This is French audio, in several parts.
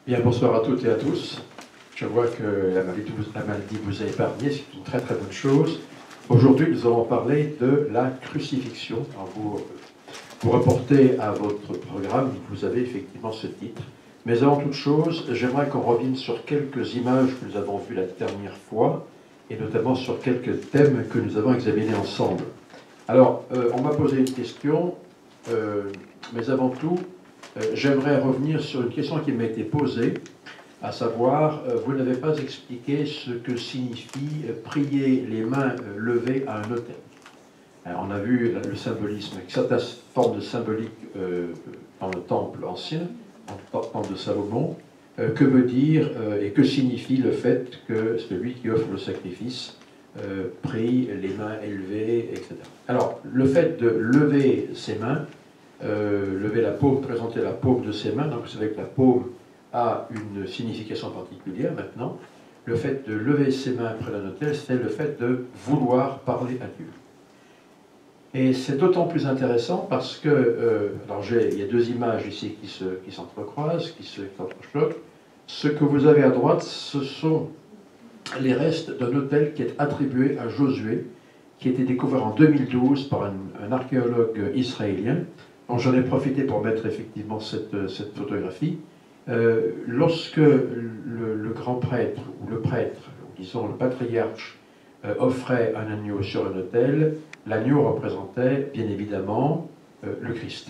Bien, bonsoir à toutes et à tous. Je vois que la maladie vous a épargné, c'est une très très bonne chose. Aujourd'hui, nous allons parler de la crucifixion. Alors, vous reportez à votre programme, vous avez effectivement ce titre. Mais avant toute chose, j'aimerais qu'on revienne sur quelques images que nous avons vues la dernière fois, et notamment sur quelques thèmes que nous avons examinés ensemble. Alors, on m'a posé une question, mais avant tout, j'aimerais revenir sur une question qui m'a été posée, à savoir, vous n'avez pas expliqué ce que signifie prier les mains levées à un autel. Alors, on a vu le symbolisme, certaines formes de symbolique dans le temple ancien, dans le temple de Salomon. Que veut dire et que signifie le fait que celui qui offre le sacrifice prie les mains élevées, etc. Alors, le fait de lever ses mains, lever la paume, présenter la paume de ses mains, donc vous savez que la paume a une signification particulière maintenant. Le fait de lever ses mains près d'un autel, c'est le fait de vouloir parler à Dieu. Et c'est d'autant plus intéressant parce que, alors il y a deux images ici qui s'entrecroisent, qui s'entrechoquent. Ce que vous avez à droite, ce sont les restes d'un autel qui est attribué à Josué, qui a été découvert en 2012 par un archéologue israélien. Donc j'en ai profité pour mettre effectivement cette photographie. Lorsque le grand prêtre, ou le prêtre, ou disons le patriarche, offrait un agneau sur un autel, l'agneau représentait bien évidemment le Christ.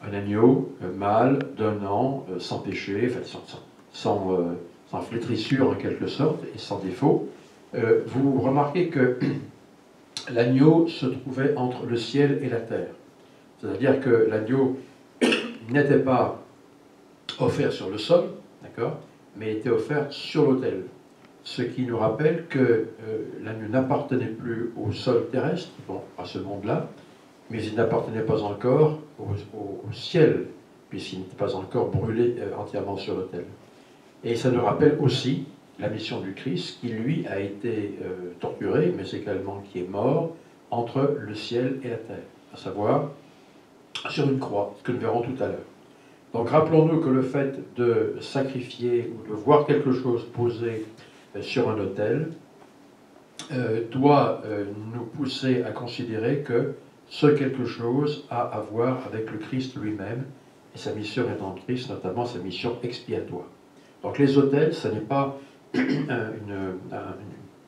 Un agneau mâle d'un an, sans péché, enfin, sans flétrissure en quelque sorte, et sans défaut. Vous remarquez que l'agneau se trouvait entre le ciel et la terre. C'est-à-dire que l'agneau n'était pas offert sur le sol, d'accord, mais était offert sur l'autel. Ce qui nous rappelle que l'agneau n'appartenait plus au sol terrestre, bon, à ce monde-là, mais il n'appartenait pas encore au ciel, puisqu'il n'était pas encore brûlé entièrement sur l'autel. Et ça nous rappelle aussi la mission du Christ, qui lui a été torturé, mais également qui est mort entre le ciel et la terre, à savoir sur une croix, ce que nous verrons tout à l'heure. Donc rappelons-nous que le fait de sacrifier ou de voir quelque chose posé sur un autel doit nous pousser à considérer que ce quelque chose a à voir avec le Christ lui-même et sa mission rédemptrice, notamment sa mission expiatoire. Donc les autels, ce n'est pas une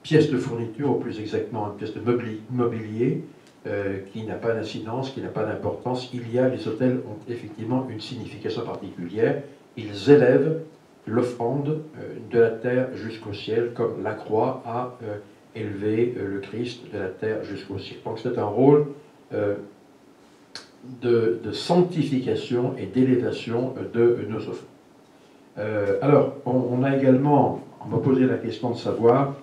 pièce de fourniture, ou plus exactement une pièce de mobilier qui n'a pas d'incidence, qui n'a pas d'importance. Les autels ont effectivement une signification particulière. Ils élèvent l'offrande de la terre jusqu'au ciel, comme la croix a élevé le Christ de la terre jusqu'au ciel. Donc c'est un rôle de sanctification et d'élévation de nos offrandes. Alors, on m'a posé la question de savoir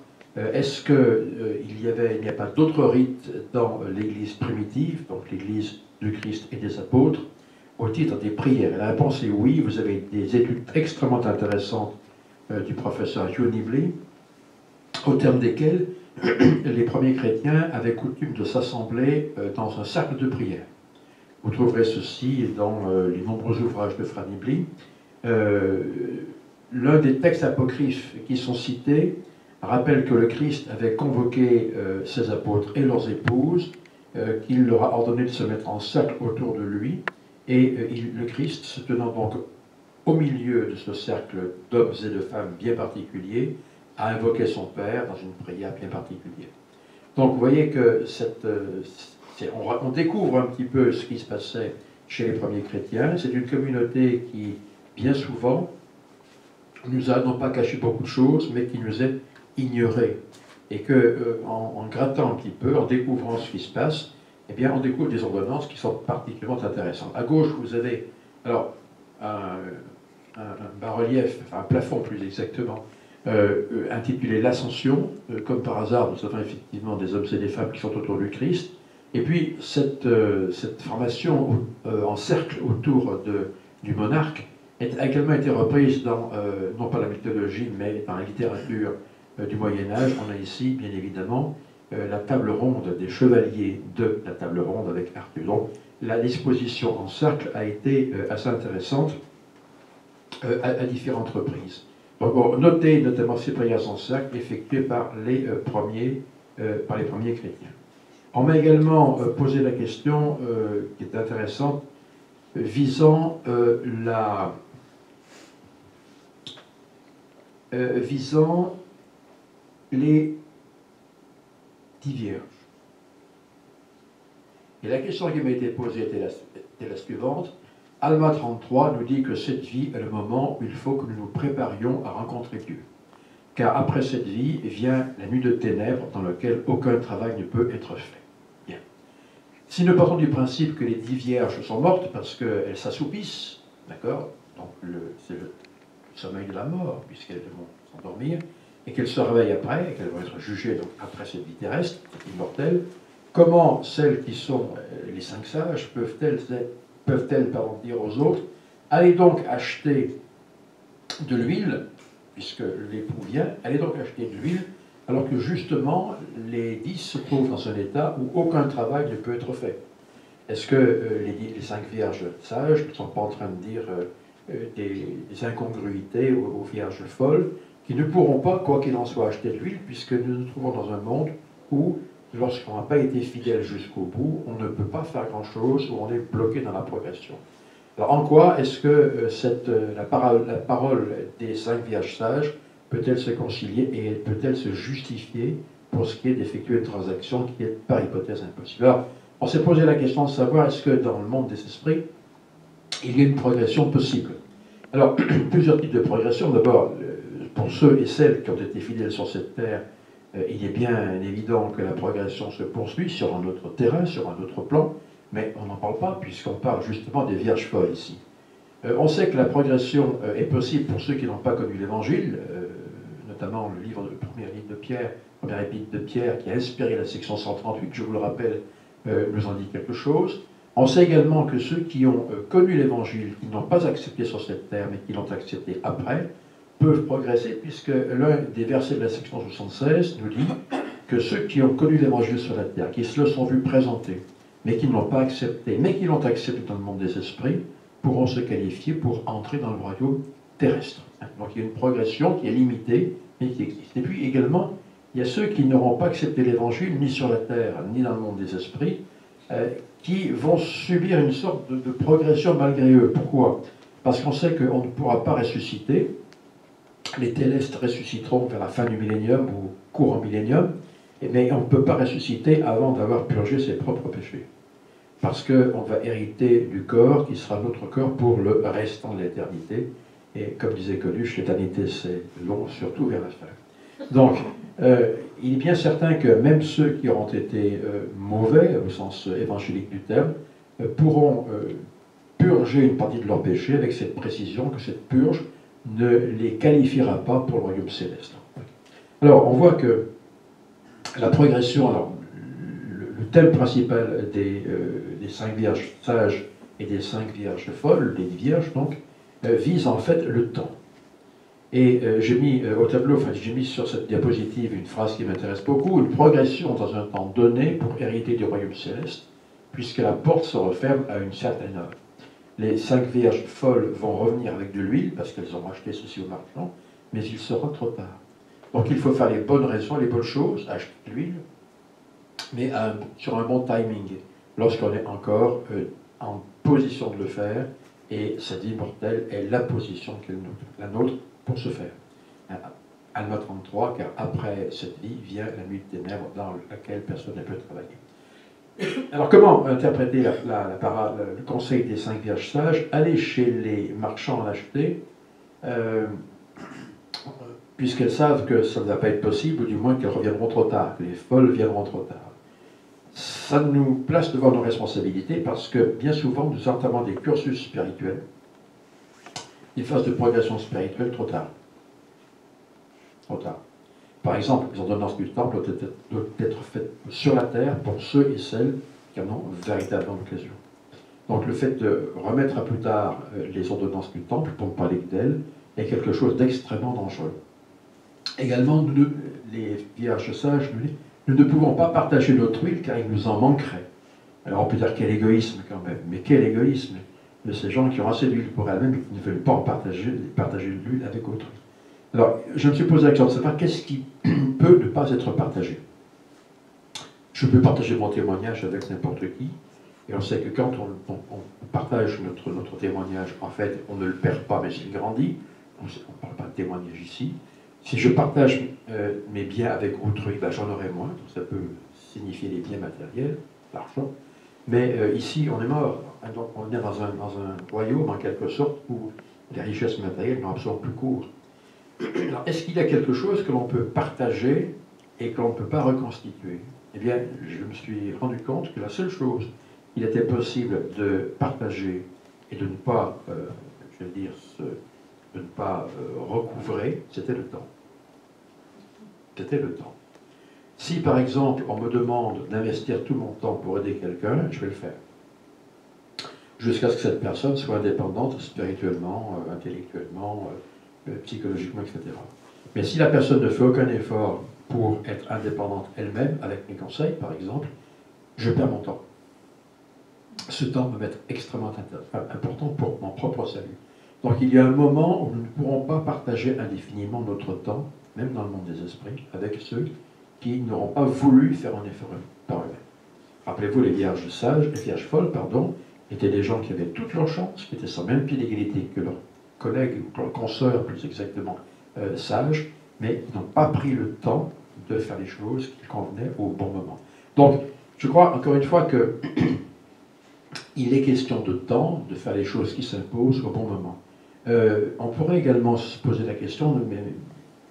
est-ce qu'il n'y a pas d'autres rites dans l'Église primitive, donc l'Église du Christ et des apôtres, au titre des prières? Et la réponse est oui. Vous avez des études extrêmement intéressantes du professeur Hugh Nibley, au terme desquelles les premiers chrétiens avaient coutume de s'assembler dans un cercle de prière. Vous trouverez ceci dans les nombreux ouvrages de Fra Nibley. L'un des textes apocryphes qui sont cités rappelle que le Christ avait convoqué ses apôtres et leurs épouses, qu'il leur a ordonné de se mettre en cercle autour de lui, et le Christ, se tenant donc au milieu de ce cercle d'hommes et de femmes bien particuliers, a invoqué son Père dans une prière bien particulière. Donc vous voyez que on découvre un petit peu ce qui se passait chez les premiers chrétiens. C'est une communauté qui, bien souvent, nous a non pas caché beaucoup de choses, mais qui nous est ignorée. Et que, en grattant un petit peu, en découvrant ce qui se passe, eh bien, on découvre des ordonnances qui sont particulièrement intéressantes. À gauche, vous avez alors un bas-relief, enfin un plafond plus exactement, intitulé l'Ascension. Comme par hasard, nous avons effectivement des hommes et des femmes qui sont autour du Christ. Et puis, cette formation en cercle autour du monarque a également été reprise dans, non pas la mythologie, mais dans la littérature du Moyen-Âge. On a ici, bien évidemment, la table ronde des chevaliers de la table ronde avec Arthur. Donc, la disposition en cercle a été assez intéressante à différentes reprises. Donc, bon, notez notamment ces prières en cercle effectuées par les premiers chrétiens. On m'a également posé la question qui est intéressante visant les 10 vierges. Et la question qui m'a été posée était la suivante. Alma 33 nous dit que cette vie est le moment où il faut que nous nous préparions à rencontrer Dieu. Car après cette vie vient la nuit de ténèbres dans laquelle aucun travail ne peut être fait. Bien. Si nous partons du principe que les 10 vierges sont mortes parce qu'elles s'assoupissent, d'accord, donc c'est le sommeil de la mort, puisqu'elles vont s'endormir, et qu'elles se réveillent après, et qu'elles vont être jugées donc, après cette vie terrestre, immortelle, comment celles qui sont les 5 sages peuvent-elles dire aux autres, allez donc acheter de l'huile, puisque l'époux vient, allez donc acheter de l'huile, alors que justement, les 10 se trouvent dans un état où aucun travail ne peut être fait. Est-ce que les 5 vierges sages ne sont pas en train de dire des incongruités aux vierges folles, qui ne pourront pas, quoi qu'il en soit, acheter de l'huile, puisque nous nous trouvons dans un monde où, lorsqu'on n'a pas été fidèle jusqu'au bout, on ne peut pas faire grand-chose, où on est bloqué dans la progression. Alors, en quoi est-ce que la parole des 5 vierges sages peut-elle se concilier et peut-elle se justifier pour ce qui est d'effectuer une transaction qui est par hypothèse impossible? Alors, on s'est posé la question de savoir est-ce que dans le monde des esprits, il y a une progression possible. Alors, plusieurs types de progression. D'abord, pour ceux et celles qui ont été fidèles sur cette terre, il est bien évident que la progression se poursuit sur un autre terrain, sur un autre plan, mais on n'en parle pas puisqu'on parle justement des vierges folles ici. On sait que la progression est possible pour ceux qui n'ont pas connu l'Évangile, notamment le premier livre de Pierre, première épître de Pierre, qui a inspiré la section 138, je vous le rappelle, nous en dit quelque chose. On sait également que ceux qui ont connu l'Évangile, qui n'ont pas accepté sur cette terre, mais qui l'ont accepté après, peuvent progresser, puisque l'un des versets de la section 76 nous dit que ceux qui ont connu l'Évangile sur la terre, qui se le sont vus présenter, mais qui ne l'ont pas accepté, mais qui l'ont accepté dans le monde des esprits, pourront se qualifier pour entrer dans le royaume terrestre. Donc il y a une progression qui est limitée, mais qui existe. Et puis également, il y a ceux qui n'auront pas accepté l'Évangile, ni sur la terre, ni dans le monde des esprits, qui vont subir une sorte de progression malgré eux. Pourquoi? Parce qu'on sait qu'on ne pourra pas ressusciter. Les célestes ressusciteront vers la fin du millénium ou courant millénium, mais on ne peut pas ressusciter avant d'avoir purgé ses propres péchés. Parce qu'on va hériter du corps qui sera notre corps pour le restant de l'éternité. Et comme disait Coluche, l'éternité c'est long, surtout vers la fin. Donc, il est bien certain que même ceux qui auront été mauvais, au sens évangélique du terme, pourront purger une partie de leurs péchés avec cette précision que cette purge ne les qualifiera pas pour le royaume céleste. Alors, on voit que la progression, alors, le thème principal des 5 vierges sages et des 5 vierges folles, les 10 vierges donc, vise en fait le temps. Et j'ai mis au tableau, enfin j'ai mis sur cette diapositive une phrase qui m'intéresse beaucoup, une progression dans un temps donné pour hériter du royaume céleste, puisque la porte se referme à une certaine heure. Les 5 vierges folles vont revenir avec de l'huile, parce qu'elles ont acheté ceci au marchand, mais il sera trop tard. Donc il faut faire les bonnes raisons, les bonnes choses, acheter de l'huile, mais sur un bon timing, lorsqu'on est encore en position de le faire, et cette vie mortelle est la position qu'elle la nôtre pour se faire. Alma 33, car après cette vie vient la nuit de ténèbres dans laquelle personne ne peut travailler. Alors comment interpréter le conseil des 5 vierges sages? Aller chez les marchands en acheter, puisqu'elles savent que ça ne va pas être possible, ou du moins qu'elles reviendront trop tard, que les folles viendront trop tard. Ça nous place devant nos responsabilités parce que bien souvent nous entamons des cursus spirituels, des phases de progression spirituelle trop tard. Trop tard. Par exemple, les ordonnances du temple doivent être faites sur la terre pour ceux et celles qui en ont véritablement l'occasion. Donc le fait de remettre à plus tard les ordonnances du temple, pour ne parler d'elles, est quelque chose d'extrêmement dangereux. Également, les vierges sages nous disent, nous ne pouvons pas partager notre huile car il nous en manquerait. Alors on peut dire quel égoïsme quand même, mais quel égoïsme. de ces gens qui ont assez d'huile pour elles-mêmes et qui ne veulent pas en partager l'huile avec autrui. Alors, je me suis posé la question de savoir qu'est-ce qui peut ne pas être partagé. Je peux partager mon témoignage avec n'importe qui, et on sait que quand on partage notre témoignage, en fait, on ne le perd pas, mais s'il grandit. On ne parle pas de témoignage ici. Si je partage mes biens avec autrui, ben, j'en aurai moins, donc ça peut signifier les biens matériels, l'argent. Mais ici, on est mort. Donc, on est dans un royaume, en quelque sorte, où les richesses matérielles n'ont absolument plus cours. Alors, est-ce qu'il y a quelque chose que l'on peut partager et que l'on ne peut pas reconstituer? Eh bien, je me suis rendu compte que la seule chose qu'il était possible de partager et de ne pas, je vais dire, de ne pas recouvrer, c'était le temps. C'était le temps. Si, par exemple, on me demande d'investir tout mon temps pour aider quelqu'un, je vais le faire. Jusqu'à ce que cette personne soit indépendante spirituellement, intellectuellement, psychologiquement, etc. Mais si la personne ne fait aucun effort pour être indépendante elle-même, avec mes conseils, par exemple, je perds mon temps. Ce temps va m'être extrêmement important pour mon propre salut. Donc il y a un moment où nous ne pourrons pas partager indéfiniment notre temps, même dans le monde des esprits, avec ceux qui n'auront pas voulu faire un effort par eux-mêmes. Rappelez-vous, les vierges sages, les vierges folles, pardon, étaient des gens qui avaient toutes leurs chances, qui étaient sur le même pied d'égalité que leurs collègues, ou leurs consoeurs plus exactement, sages, mais ils n'ont pas pris le temps de faire les choses qui convenaient au bon moment. Donc, je crois encore une fois que il est question de temps, de faire les choses qui s'imposent au bon moment. On pourrait également se poser la question, mais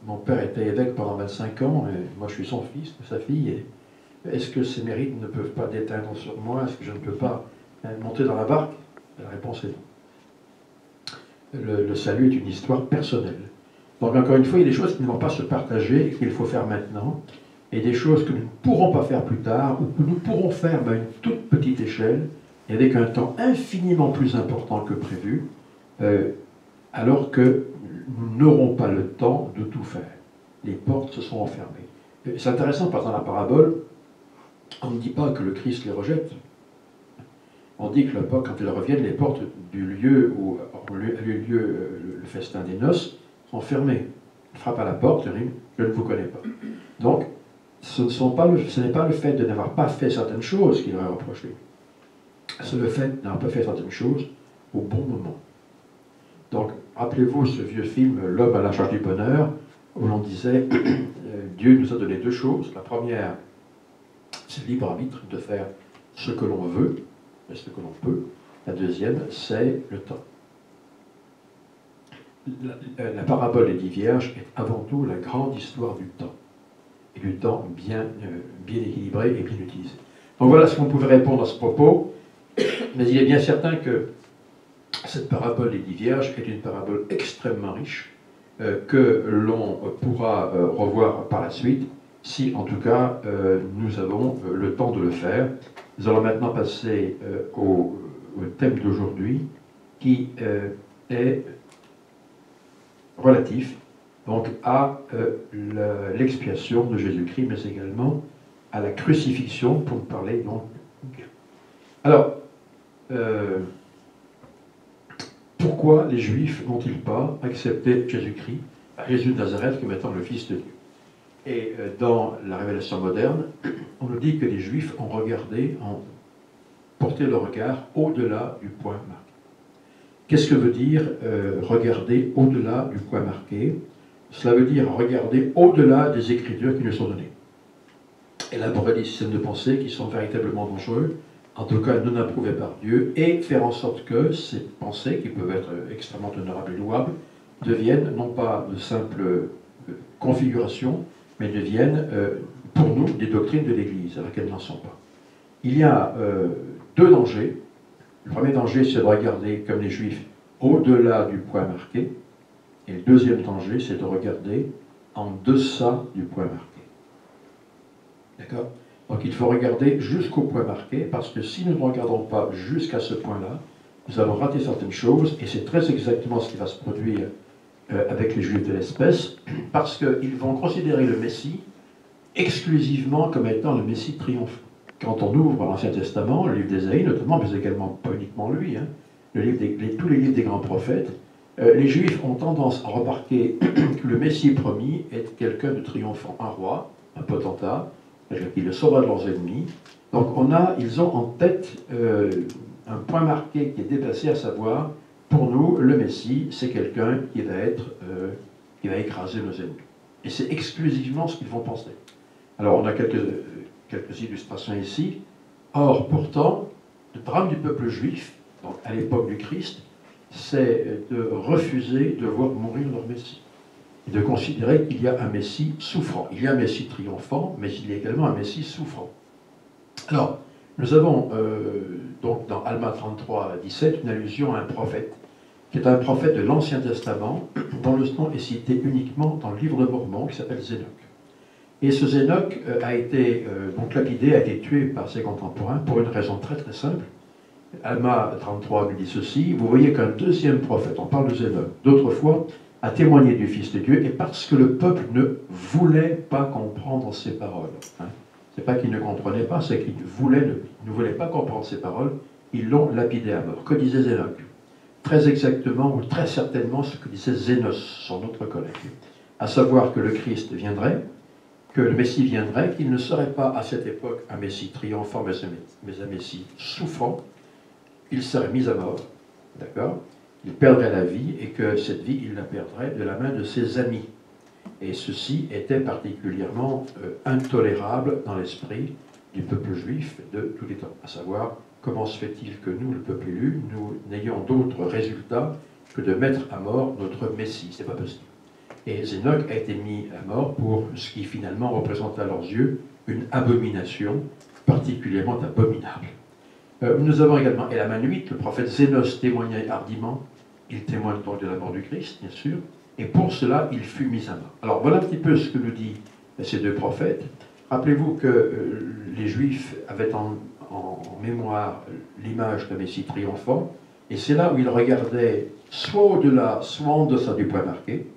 mon père était évêque pendant 25 ans, et moi je suis son fils, sa fille, est-ce que ces mérites ne peuvent pas déteindre sur moi? Est-ce que je ne peux pas monter dans la barque? La réponse est non. Le salut est une histoire personnelle. Donc encore une fois, il y a des choses qui ne vont pas se partager et qu'il faut faire maintenant, et des choses que nous ne pourrons pas faire plus tard, ou que nous pourrons faire à une toute petite échelle, et avec un temps infiniment plus important que prévu, alors que nous n'aurons pas le temps de tout faire. Les portes se sont enfermées. C'est intéressant, parce que dans la parabole, on ne dit pas que le Christ les rejette. On dit que quand ils reviennent, les portes du lieu où a eu lieu le festin des noces sont fermées. Il frappe à la porte, il dit « Je ne vous connais pas ». Donc, ce n'est pas le fait de n'avoir pas fait certaines choses qu'il leur est reproché. C'est le fait de n'avoir pas fait certaines choses au bon moment. Donc, rappelez-vous ce vieux film « L'homme à la recherche du bonheur », où l'on disait Dieu nous a donné deux choses. La première, c'est le libre arbitre de faire ce que l'on veut, et ce que l'on peut. La deuxième, c'est le temps. La parabole des 10 vierges est avant tout la grande histoire du temps. Et du temps bien équilibré et bien utilisé. Donc voilà ce qu'on pouvait répondre à ce propos. Mais il est bien certain que cette parabole des 10 vierges est une parabole extrêmement riche que l'on pourra revoir par la suite si, en tout cas, nous avons le temps de le faire. Nous allons maintenant passer au thème d'aujourd'hui qui est relatif donc, à l'expiation de Jésus-Christ, mais également à la crucifixion, pour nous parler donc. Alors, pourquoi les Juifs n'ont-ils pas accepté Jésus-Christ, Jésus de Nazareth, comme étant le Fils de Dieu? Et dans la révélation moderne, on nous dit que les Juifs ont porté le regard au-delà du point marqué. Qu'est-ce que veut dire regarder au-delà du point marqué? Cela veut dire regarder au-delà des Écritures qui nous sont données. Élaborer des systèmes de pensée qui sont véritablement dangereux, en tout cas non approuvés par Dieu, et faire en sorte que ces pensées, qui peuvent être extrêmement honorables et louables, deviennent non pas de simples configurations, mais deviennent pour nous des doctrines de l'Église, alors qu'elles n'en sont pas. Il y a deux dangers. Le premier danger, c'est de regarder, comme les Juifs, au-delà du point marqué. Et le deuxième danger, c'est de regarder en deçà du point marqué. D'accord? Donc il faut regarder jusqu'au point marqué, parce que si nous ne regardons pas jusqu'à ce point-là, nous allons rater certaines choses, et c'est très exactement ce qui va se produire avec les Juifs de l'espèce, parce qu'ils vont considérer le Messie exclusivement comme étant le Messie triomphant. Quand on ouvre l'Ancien Testament, le livre d'Ésaïe notamment, mais également pas uniquement lui, tous les livres des grands prophètes, les Juifs ont tendance à remarquer que le Messie promis est quelqu'un de triomphant, un roi, un potentat, qui le sauvera de leurs ennemis. Donc ils ont en tête un point marqué qui est déplacé, à savoir, pour nous, le Messie, c'est quelqu'un qui va écraser nos ennemis. Et c'est exclusivement ce qu'ils vont penser. Alors on a quelques illustrations ici. Or, pourtant, le drame du peuple juif, donc à l'époque du Christ, c'est de refuser de voir mourir leur Messie. Et de considérer qu'il y a un Messie souffrant. Il y a un Messie triomphant, mais il y a également un Messie souffrant. Alors, nous avons donc dans Alma 33, 17, une allusion à un prophète, qui est un prophète de l'Ancien Testament, dont le nom est cité uniquement dans le livre de Mormon, qui s'appelle Zénoc. Et ce Zénoc a été donc lapidé, a été tué par ses contemporains pour une raison très très simple. Alma 33 lui dit ceci: vous voyez qu'un deuxième prophète, on parle de Zénoc, d'autres fois, a témoigné du Fils de Dieu, et parce que le peuple ne voulait pas comprendre ses paroles. Hein. C'est pas qu'il ne comprenait pas, c'est qu'il ne voulait pas comprendre ses paroles, ils l'ont lapidé à mort. Que disait Zénoc? Très exactement, ou très certainement, ce que disait Zénos, son autre collègue. À savoir que le Christ viendrait, que le Messie viendrait, qu'il ne serait pas à cette époque un Messie triomphant, mais un Messie souffrant. Il serait mis à mort, d'accord? Il perdrait la vie, et que cette vie, il la perdrait de la main de ses amis. Et ceci était particulièrement intolérable dans l'esprit du peuple juif de tous les temps. À savoir, comment se fait-il que nous, le peuple élu, nous n'ayons d'autre résultat que de mettre à mort notre Messie? C'est pas possible. Et Zénoc a été mis à mort pour ce qui finalement représente à leurs yeux une abomination particulièrement abominable. Nous avons également Elamanuite, le prophète Zénos témoignait hardiment. Il témoigne donc de la mort du Christ, bien sûr, et pour cela, il fut mis à mort. Alors voilà un petit peu ce que nous disent ces deux prophètes. Rappelez-vous que les Juifs avaient en mémoire l'image d'un Messie triomphant, et c'est là où ils regardaient soit au-delà, soit en deçà du point marqué,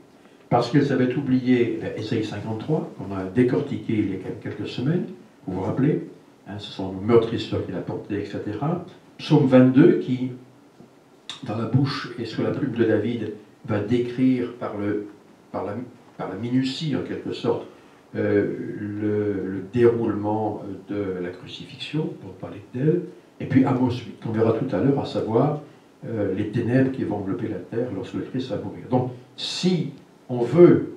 parce qu'ils avaient oublié Ésaïe 53, qu'on a décortiqué il y a quelques semaines, vous vous rappelez, hein, ce sont nos meurtrisseurs qu'il a portés, etc. Psaume 22, qui, dans la bouche et sous la plume de David, va décrire par la minutie, en quelque sorte, le déroulement de la crucifixion, pour parler d'elle, et puis Amos 8, qu'on verra tout à l'heure, à savoir les ténèbres qui vont envelopper la terre lorsque le Christ va mourir. Donc, si on veut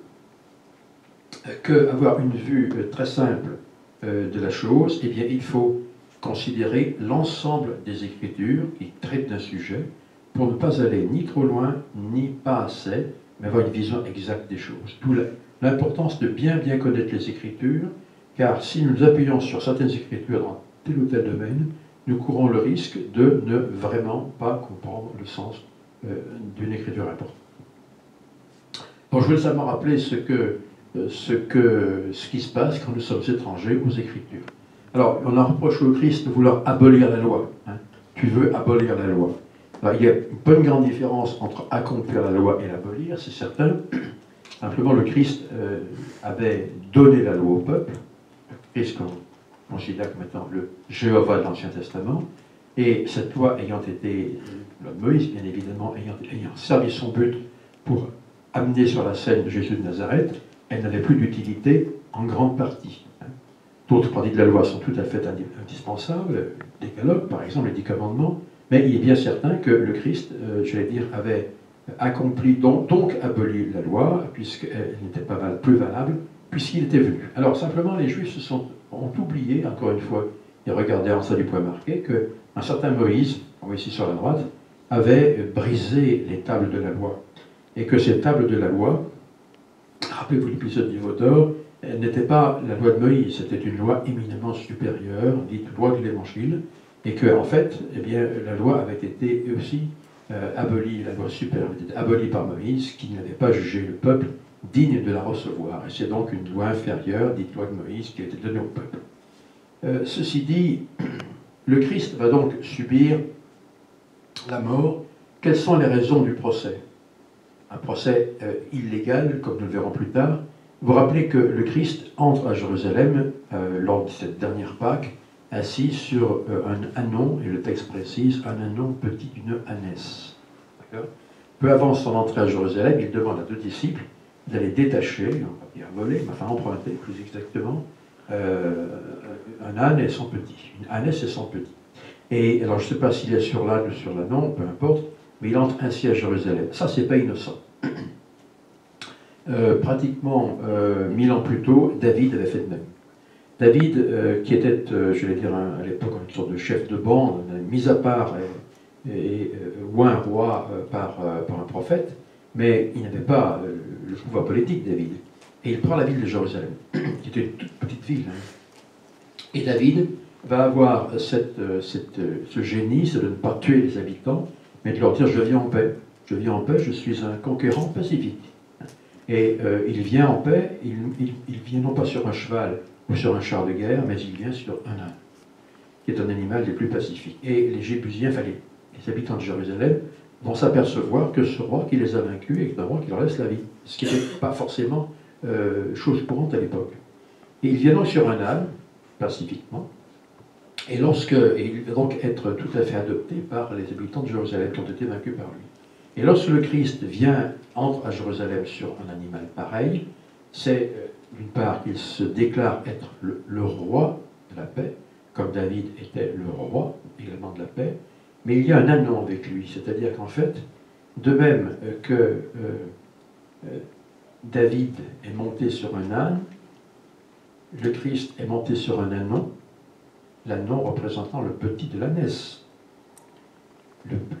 avoir une vue très simple de la chose, eh bien, il faut considérer l'ensemble des Écritures qui traitent d'un sujet, pour ne pas aller ni trop loin, ni pas assez, mais avoir une vision exacte des choses. D'où l'importance de bien connaître les Écritures, car si nous nous appuyons sur certaines Écritures dans tel ou tel domaine, nous courons le risque de ne vraiment pas comprendre le sens d'une Écriture importante. Donc je voulais simplement rappeler ce qui se passe quand nous sommes étrangers aux Écritures. Alors, on a reproché au Christ de vouloir abolir la loi. Hein. Tu veux abolir la loi. Alors, il y a pas une grande différence entre accomplir la loi et l'abolir, c'est certain. Simplement, le Christ avait donné la loi au peuple. Le Christ qu'on considère comme étant le Jéhovah de l'Ancien Testament. Et cette loi ayant été, la loi de Moïse, bien évidemment, ayant servi son but pour amener sur la scène de Jésus de Nazareth, elle n'avait plus d'utilité en grande partie. D'autres parties de la loi sont tout à fait indispensables, le décalogue, par exemple, les 10 commandements, mais il est bien certain que le Christ, avait accompli, donc aboli la loi, puisqu'elle n'était pas plus valable, puisqu'il était venu. Alors, simplement, les Juifs ont oublié, encore une fois, et regardez en ça du point marqué, qu'un certain Moïse, on voit ici sur la droite, avait brisé les tables de la loi. Et que ces tables de la loi, rappelez-vous l'épisode du veau d'or, n'était pas la loi de Moïse, c'était une loi éminemment supérieure, dite loi de l'Évangile, et que, en fait, eh bien, la loi avait été aussi abolie, la loi supérieure avait été abolie par Moïse, qui n'avait pas jugé le peuple digne de la recevoir. Et c'est donc une loi inférieure, dite loi de Moïse, qui a été donnée au peuple. Ceci dit, le Christ va donc subir la mort. Quelles sont les raisons du procès? Un procès illégal, comme nous le verrons plus tard. Vous rappelez que le Christ entre à Jérusalem lors de cette dernière Pâque assis sur un ânon, et le texte précise, un ânon petit d'une ânesse. Peu avant son entrée à Jérusalem, il demande à deux disciples d'aller détacher, on va dire voler, mais enfin emprunter plus exactement, un âne et son petit, une ânesse et son petit. Et alors je ne sais pas s'il est sur l'âne ou sur l'ânon, peu importe, mais il entre ainsi à Jérusalem. Ça, c'est pas innocent. Pratiquement 1000 ans plus tôt, David avait fait de même. David, qui était, je vais dire à l'époque, une sorte de chef de bande, mis à part ou un roi par un prophète, mais il n'avait pas le pouvoir politique, David. Et il prend la ville de Jérusalem, qui était une toute petite ville. Et David va avoir ce génie, c'est de ne pas tuer les habitants, mais de leur dire: je vis en paix, je suis un conquérant pacifique. Et il vient en paix, il vient non pas sur un cheval ou sur un char de guerre, mais il vient sur un âne, qui est un animal des plus pacifiques. Et les Jébusiens, enfin les habitants de Jérusalem, vont s'apercevoir que ce roi qui les a vaincus est un roi qui leur laisse la vie, ce qui n'était pas forcément chose courante à l'époque. Et il vient donc sur un âne, pacifiquement, et il va donc être tout à fait adopté par les habitants de Jérusalem qui ont été vaincus par lui. Et lorsque le Christ entre à Jérusalem sur un animal pareil, c'est d'une part qu'il se déclare être le roi de la paix, comme David était le roi également de la paix, mais il y a un ânon avec lui, c'est-à-dire qu'en fait, de même que David est monté sur un âne, le Christ est monté sur un ânon, l'ânon représentant le petit de l'ânesse.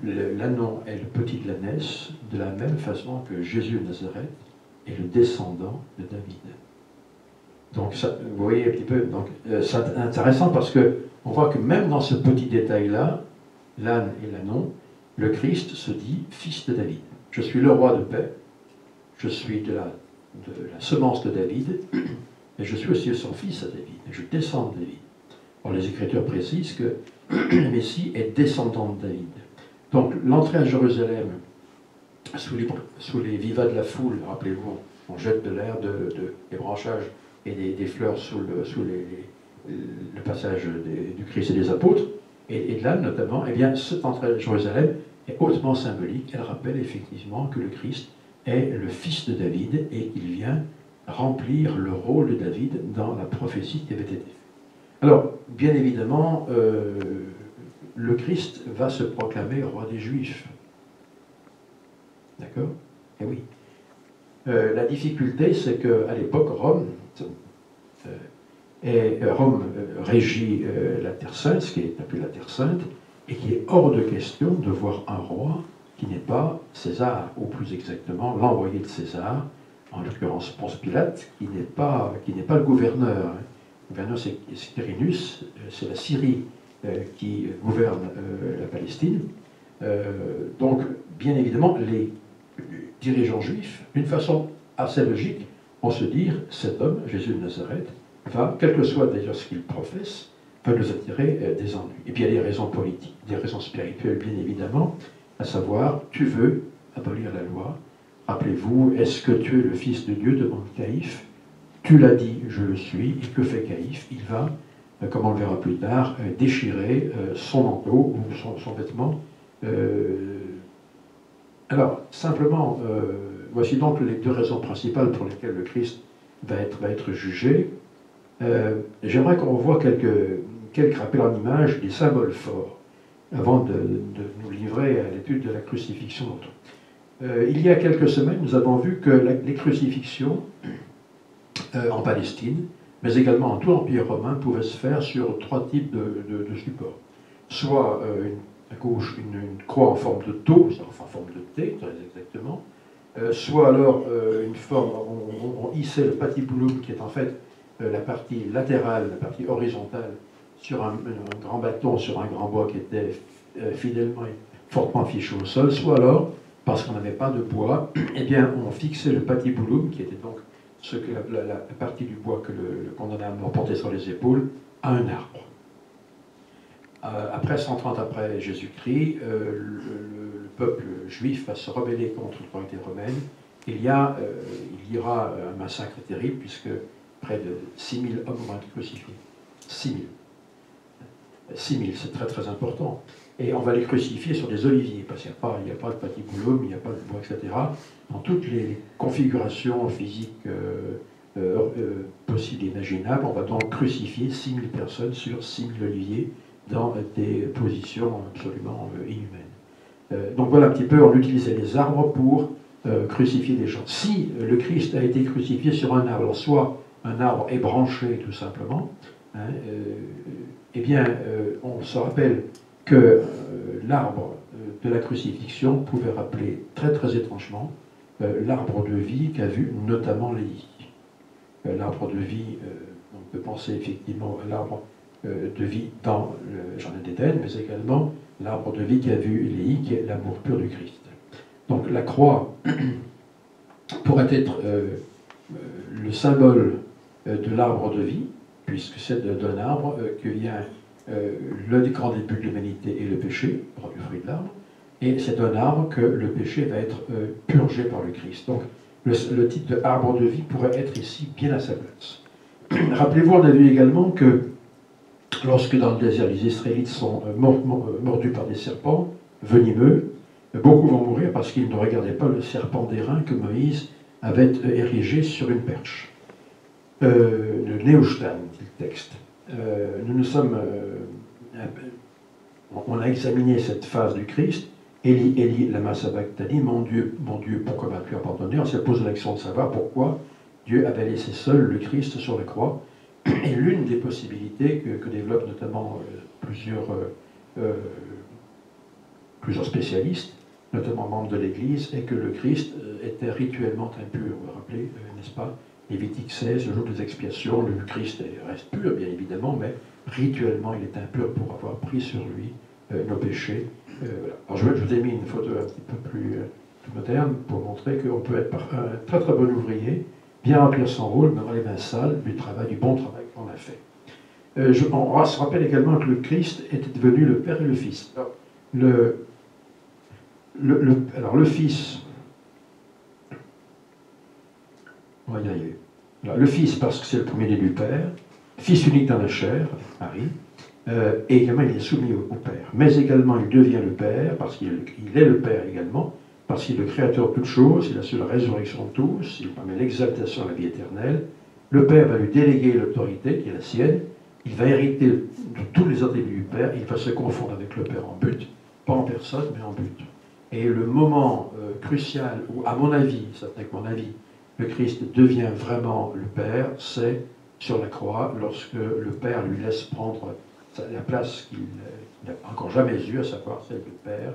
L'ânon est le petit de l'ânesse, de la même façon que Jésus de Nazareth est le descendant de David. Donc, ça, vous voyez un petit peu, c'est intéressant parce qu'on voit que même dans ce petit détail-là, l'âne et l'ânon, le Christ se dit fils de David. Je suis le roi de paix, je suis de la semence de David, et je suis aussi son fils à David, et je descends de David. Or, les Écritures précisent que le Messie est descendant de David. Donc, l'entrée à Jérusalem, sous les vivas de la foule, rappelez-vous, on jette de l'air, des branchages et des fleurs sous le passage du Christ et des apôtres, et de là, notamment, eh bien, cette entrée à Jérusalem est hautement symbolique. Elle rappelle effectivement que le Christ est le fils de David et qu'il vient remplir le rôle de David dans la prophétie qui avait été faite. Alors, bien évidemment, le Christ va se proclamer roi des Juifs. D'accord? Eh oui. La difficulté, c'est qu'à l'époque, Rome régit la Terre Sainte, ce qui est appelé la Terre Sainte, et qu'il est hors de question de voir un roi qui n'est pas César, ou plus exactement l'envoyé de César, en l'occurrence Ponce Pilate, qui n'est pas le gouverneur. Le gouverneur, c'est Quirinus, c'est la Syrie qui gouverne la Palestine. Donc, bien évidemment, les dirigeants juifs, d'une façon assez logique, vont se dire: cet homme, Jésus de Nazareth, va, quel que soit d'ailleurs ce qu'il professe, va nous attirer des ennuis. Et puis il y a des raisons politiques, des raisons spirituelles, bien évidemment, à savoir, tu veux abolir la loi. Rappelez-vous, est-ce que tu es le Fils de Dieu, demande Caïphe. Tu l'as dit, je le suis. Et que fait Caïphe? Il va, comme on le verra plus tard, déchirer son manteau ou son vêtement. Alors, simplement, voici donc les deux raisons principales pour lesquelles le Christ va être jugé. J'aimerais qu'on voit quelques rappels en images des symboles forts avant de nous livrer à l'étude de la crucifixion. Il y a quelques semaines, nous avons vu que les crucifixions en Palestine, mais également en tout l'Empire romain, pouvaient se faire sur trois types de supports. Soit à gauche une croix en forme de tau, enfin en forme de T, très exactement, soit alors une forme, on hissait le patibulum, qui est en fait la partie latérale, la partie horizontale, sur un grand bâton, sur un grand bois qui était fidèlement et fortement fiché au sol, soit alors, parce qu'on n'avait pas de bois, eh bien on fixait le patibulum, qui était donc la partie du bois que le condamné à mort portait sur les épaules, à un arbre. Après 130 après Jésus-Christ, le peuple juif va se rebeller contre l'autorité romaine. Il y aura un massacre terrible, puisque près de 6000 hommes vont être crucifiés. 6000. 6000, c'est très très important. Et on va les crucifier sur des oliviers, parce qu'il n'y a pas de patibulum, il n'y a pas de bois, etc. Dans toutes les configurations physiques possibles et imaginables, on va donc crucifier 6000 personnes sur 6000 oliviers dans des positions absolument inhumaines. Donc voilà un petit peu, on utilisait les arbres pour crucifier des gens. Si le Christ a été crucifié sur un arbre, alors soit un arbre est branché tout simplement, hein, eh bien, on se rappelle que l'arbre de la crucifixion pouvait rappeler très très étrangement l'arbre de vie qu'a vu notamment Léhi. L'arbre de vie, on peut penser effectivement à l'arbre de vie dans le Jardin d'Éden, mais également l'arbre de vie qu'a vu Léhi, qui est l'amour pur du Christ. Donc la croix pourrait être le symbole de l'arbre de vie, puisque c'est d'un arbre que vient le grand début de l'humanité et le péché, prend du fruit de l'arbre, et c'est d'un arbre que le péché va être purgé par le Christ. Donc le titre de arbre de vie pourrait être ici bien à sa place. Rappelez-vous, on a vu également que lorsque dans le désert les Israélites sont mordus par des serpents venimeux, beaucoup vont mourir parce qu'ils ne regardaient pas le serpent d'airain que Moïse avait érigé sur une perche. Le Néhushtan, dit le texte. On a examiné cette phase du Christ. Eli, Eli, lama sabachthani, mon Dieu, pourquoi m'as-tu abandonné? On s'est posé la question de savoir pourquoi Dieu avait laissé seul le Christ sur la croix. Et l'une des possibilités que développent notamment plusieurs spécialistes, notamment membres de l'Église, est que le Christ était rituellement impur. Vous vous rappelez, n'est-ce pas? Lévitique 16, le jour des expiations, le Christ reste pur, bien évidemment, mais rituellement, il est impur pour avoir pris sur lui nos péchés. Voilà. Alors, je vous ai mis une photo un petit peu plus moderne pour montrer qu'on peut être un très très bon ouvrier, bien remplir son rôle, mais dans les mains sales du bon travail qu'on a fait. On se rappelle également que le Christ était devenu le Père et le Fils. Alors, le Fils, on va y arriver. Alors, le Fils, parce que c'est le premier-né du Père, Fils unique dans la chair, Marie, et également il est soumis au Père. Mais également il devient le Père, parce qu'il est le Père également, parce qu'il est le Créateur de toutes choses, il assure la résurrection de tous, il permet l'exaltation à la vie éternelle. Le Père va lui déléguer l'autorité, qui est la sienne, il va hériter de tous les attributs du Père, il va se confondre avec le Père en but, pas en personne, mais en but. Et le moment crucial où, à mon avis, ça n'est que mon avis, le Christ devient vraiment le Père, c'est sur la croix, lorsque le Père lui laisse prendre la place qu'il n'a encore jamais eue, à savoir celle du Père,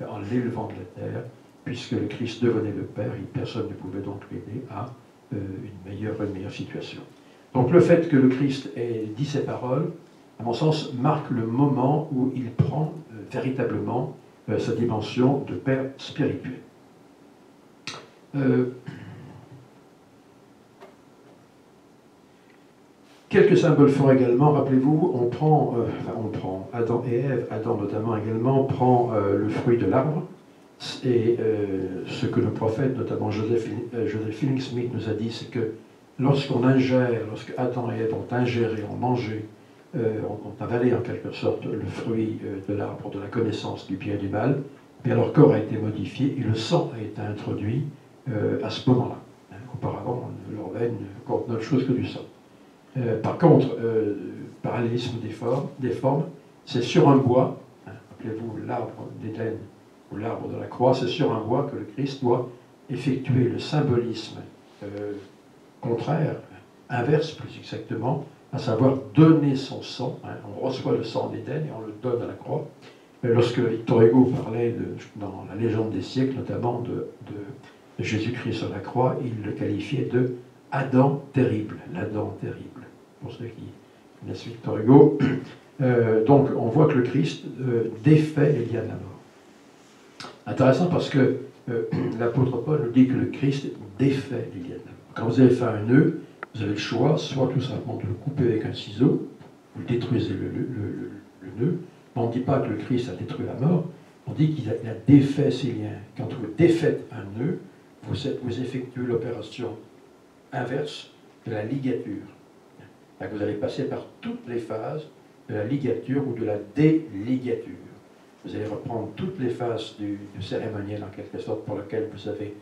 en l'élevant de la terre, puisque le Christ devenait le Père, et personne ne pouvait donc l'aider à une meilleure situation. Donc le fait que le Christ ait dit ces paroles, à mon sens, marque le moment où il prend véritablement sa dimension de Père spirituel. Quelques symboles forts également, rappelez-vous, on prend Adam et Ève, Adam notamment également, prend le fruit de l'arbre, et ce que le prophète, notamment Joseph Fielding Smith nous a dit, c'est que lorsque Adam et Ève ont ingéré, ont mangé, ont avalé en quelque sorte le fruit de l'arbre de la connaissance du bien et du mal, bien leur corps a été modifié et le sang a été introduit à ce moment-là. Auparavant, leur veine ne contenait autre chose que du sang. Par contre, parallélisme des formes, c'est sur un bois, rappelez-vous l'arbre d'Éden ou l'arbre de la croix, c'est sur un bois que le Christ doit effectuer le symbolisme contraire, inverse plus exactement, à savoir donner son sang. On reçoit le sang d'Éden et on le donne à la croix. Lorsque Victor Hugo parlait, dans la légende des siècles, notamment de Jésus-Christ sur la croix, il le qualifiait de Adam terrible, l'Adam terrible, pour ceux qui connaissent Victor Hugo. Donc on voit que le Christ défait les liens de la mort. Intéressant parce que l'apôtre Paul nous dit que le Christ défait les liens de la mort. Quand vous avez fait un nœud, vous avez le choix, soit tout simplement de le couper avec un ciseau, vous détruisez le nœud. On ne dit pas que le Christ a détruit la mort, on dit qu'il a défait ses liens. Quand vous défaites un nœud, vous effectuez l'opération inverse de la ligature. Là, vous allez passer par toutes les phases la ligature ou de la déligature. Vous allez reprendre toutes les phases du cérémoniel, en quelque sorte, pour lequel vous avez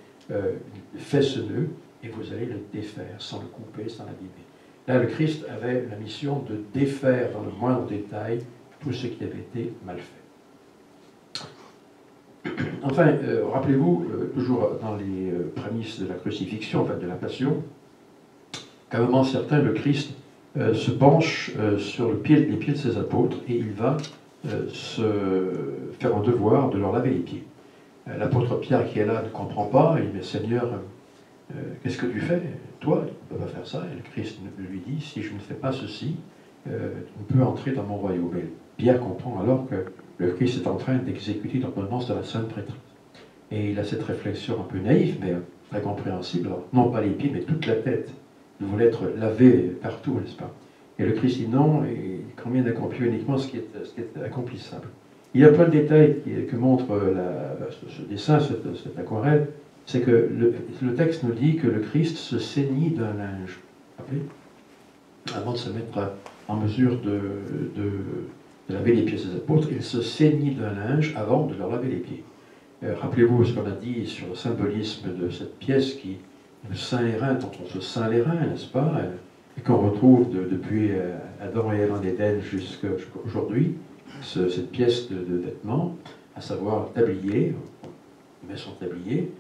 fait ce nœud, et vous allez le défaire, sans le couper, sans l'abîmer. Là, le Christ avait la mission de défaire dans le moindre détail tout ce qui avait été mal fait. Enfin, rappelez-vous, toujours dans les prémices de la crucifixion, enfin de la passion, qu'à un moment certain, le Christ se penche sur les pieds de ses apôtres et il va se faire un devoir de leur laver les pieds. L'apôtre Pierre qui est là ne comprend pas, il dit « Mais Seigneur, qu'est-ce que tu fais? Toi, tu ne peux pas faire ça. » Et le Christ lui dit « Si je ne fais pas ceci, tu ne peux entrer dans mon royaume. » Et Pierre comprend alors que le Christ est en train d'exécuter l'ordonnance de la Sainte Prêtrise. Et il a cette réflexion un peu naïve, mais très compréhensible. Alors, non pas les pieds, mais toute la tête. Il voulait être lavé partout, n'est-ce pas? Et le Christ dit non, et il convient d'accomplir uniquement ce qui est accomplissable. Il y a plein de détails que montre ce dessin, cette aquarelle. C'est que le texte nous dit que le Christ se ceignit d'un linge. Vous vous rappelez? Avant de se mettre en mesure de laver les pieds de ses apôtres, il se ceignit d'un linge avant de leur laver les pieds. Rappelez-vous ce qu'on a dit sur le symbolisme de cette pièce qui le sein les reins, dont on se ceint les reins, n'est-ce pas? Et qu'on retrouve depuis Adam et Ève en Éden jusqu'à aujourd'hui, cette pièce de vêtement, à savoir le tablier, on met son tablier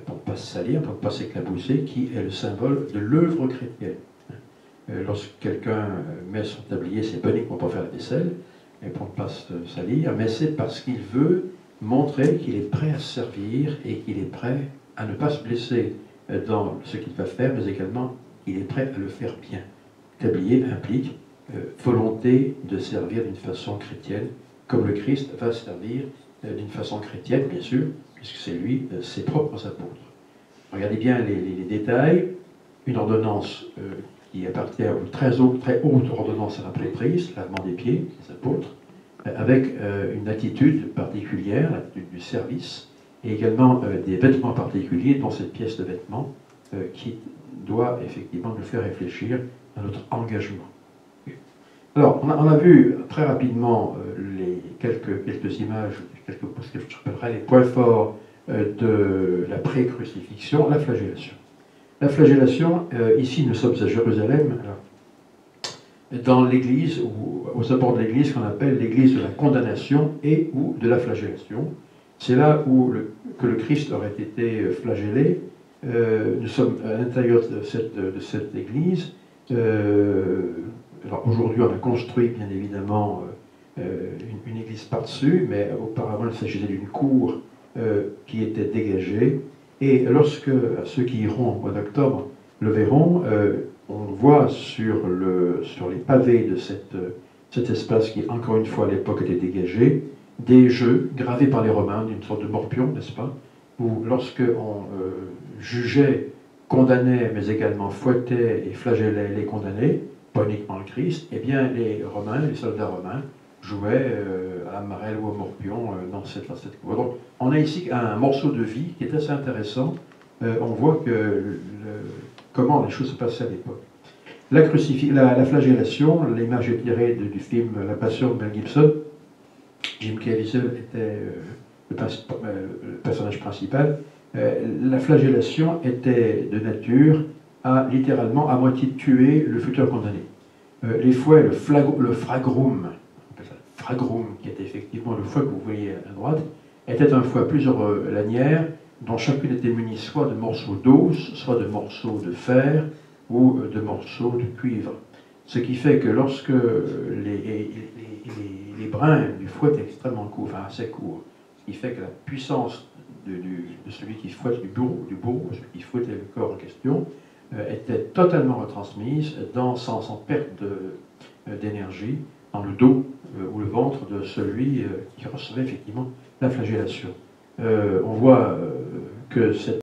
pour ne pas se salir, pour ne pas s'éclabousser, qui est le symbole de l'œuvre chrétienne. Lorsque quelqu'un met son tablier, c'est pas uniquement pour faire la vaisselle, et pour ne pas se salir, mais c'est parce qu'il veut montrer qu'il est prêt à servir et qu'il est prêt à ne pas se blesser dans ce qu'il va faire, mais également il est prêt à le faire bien. Tablier implique volonté de servir d'une façon chrétienne, comme le Christ va servir d'une façon chrétienne, bien sûr, puisque c'est lui, ses propres apôtres. Regardez bien les détails. Une ordonnance qui appartient à une très haute ordonnance à la prêtrise, lavement des pieds, des apôtres, avec une attitude particulière, l'attitude du service, et également des vêtements particuliers, dont cette pièce de vêtements qui doit effectivement nous faire réfléchir à notre engagement. Alors, on a vu très rapidement quelques images, ce que j'appellerais les points forts de la pré-crucifixion, la flagellation. La flagellation, ici nous sommes à Jérusalem, dans l'église, ou aux abords de l'église qu'on appelle l'église de la condamnation et ou de la flagellation. C'est là où que le Christ aurait été flagellé. Nous sommes à l'intérieur de cette église. Alors aujourd'hui, on a construit bien évidemment une église par-dessus, mais auparavant, il s'agissait d'une cour qui était dégagée. Et lorsque ceux qui iront au mois d'octobre le verront, on voit sur les pavés de cet espace qui, encore une fois, à l'époque était dégagé, des jeux gravés par les Romains, d'une sorte de morpion, n'est-ce pas? Où lorsqu'on jugeait, condamnait, mais également fouettait et flagellait les condamnés, pas uniquement le Christ, eh bien les Romains, les soldats romains, jouaient à la marelle ou au morpion dans cette cour. Donc on a ici un morceau de vie qui est assez intéressant. On voit comment les choses se passaient à l'époque. La flagellation, l'image est tirée du film La Passion de Mel Gibson. Jim Caviezel était le personnage principal. La flagellation était de nature à littéralement à moitié tuer le futur condamné. Les fouets, le fragrum, on appelle ça le fragrum, qui est effectivement le fouet que vous voyez à droite, était un fouet à plusieurs lanières, dont chacune était munie soit de morceaux d'os, soit de morceaux de fer ou de morceaux de cuivre. Ce qui fait que lorsque les brins du fouet étaient extrêmement courts, enfin assez courts, ce qui fait que la puissance de celui qui fouette du bourreau, celui qui fouettait le corps en question, était totalement retransmise sans perte d'énergie dans le dos ou le ventre de celui qui recevait effectivement la flagellation. On voit que cette